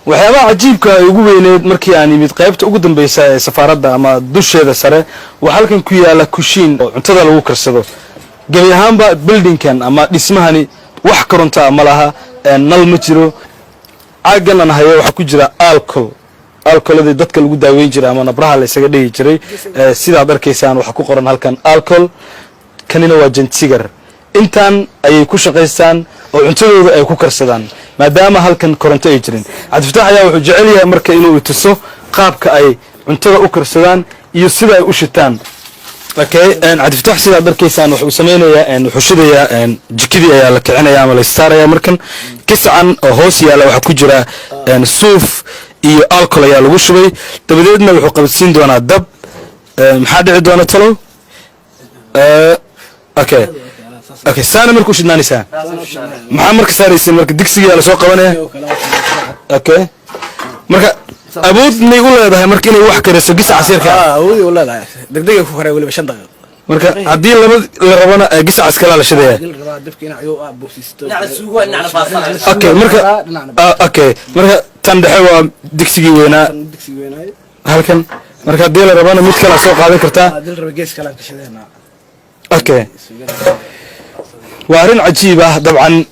waxyaabaha cajiibka ay ugu weyneed markii aan yimid qaybta ugu dambaysa ee safaaradda ama dusheeda sare waxa halkan ku yaala kushiin oo cuntada lagu karsado gabi ahaanba buildingkan ama dhismahani wax koronto ma laha nal ma jiro caagan aan hayo waxa ku jira alcoholada dadka lagu daaweyn jiray ama nabraha la isaga dhigi jiray sida darkeysaan waxa ku qoran halkan alcohol kanina waa jantigar intaan ayay ku shaqeystaan oo cuntadooda ay ku karsadaan maadaama halkan koronto ay jirin Cabdifataax ayaa wuxuu jecel yahay marka inuu tuso qaabka ay cuntada u karsadaan iyo sida ay u shitaan Cabdifataax sida darkeysaan wuxuu sameeyaa wuxuu shidayaa jikadii ayaa la kicinaya ama la saaraya markan kiscan oo hoos yaala waxa ku jira suuf iyo alcohol ayaa lagu shubay dabadeedna wuxuu qabsiin doonaa dab maxaa dhici doona talo okay saana markuu shidnaanaysaa maxaa marka saaraysan marka digsiga la soo qabanaya okay marka awood may u leedahay marka inay wax kariso gis casiirka awood u leedahay degdeg ku karay waliba 5 daqiiqo marka hadii la rabana gis caskala la shidaya okay marka tan dhexe waa digsigii weynaa halkan marka hadii la rabana mid kale soo qaadan kartaa hadii la rabo gees kale ka shideena okay وارن عجيبة طبعا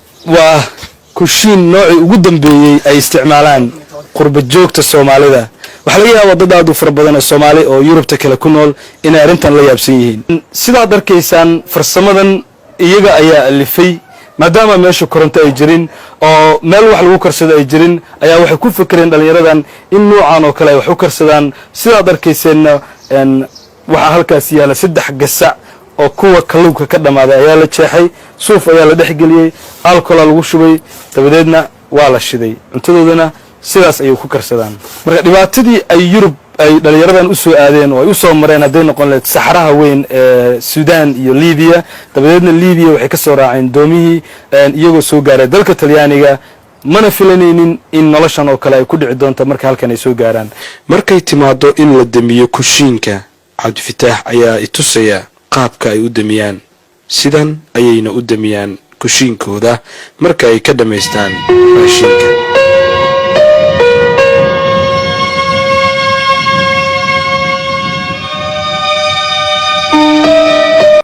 وكشين نوع وجودن أي استعمالان قرب الجوكة الصومالية وحلقيها وضد دو فربضان الصومالي أو يوروب تكلا كنول إن أرنتن لا يابسيهين سيدا در كيسان فرسمدن إيجا أيا اللي في مادام ماشو كورنت أيجرين أو مال وحل وكر سدا أيجرين أيا وحكو فكرين دليردان إنه عانو كلا وحكر سدان سيدا در كيسان إن وحالكا سيالا سد حق الساعة oo kuwa kalluunka ka dhamaada ayaa la jeexay suuf ayaa la dhaxgeliyay alcohol lagu shubay dabadeedna waa la shiday cuntadoodana sidaas ay ku karsadaan marka dhibaatadii ay Yurub ay dhalinyaradan u soo aadeen oo ay u soo mareen haday noqon leed saxaraha weyn ee Suudaan iyo Liibiya dabadeedna Liibiya waxay ka soo raaceen doomihii iyagoo soo gaaray dalka Talyaaniga mana filanaynin in noloshan oo kale ay ku dhici doonto marka halkan ay soo gaaraan markay timaado in la damiyo kushiinka Cabdifataax ayaa itusaya qaabka ay u damiyaan sidan ayayna u damiyaan kushiinkooda marka ay ka dhameystaan raashinka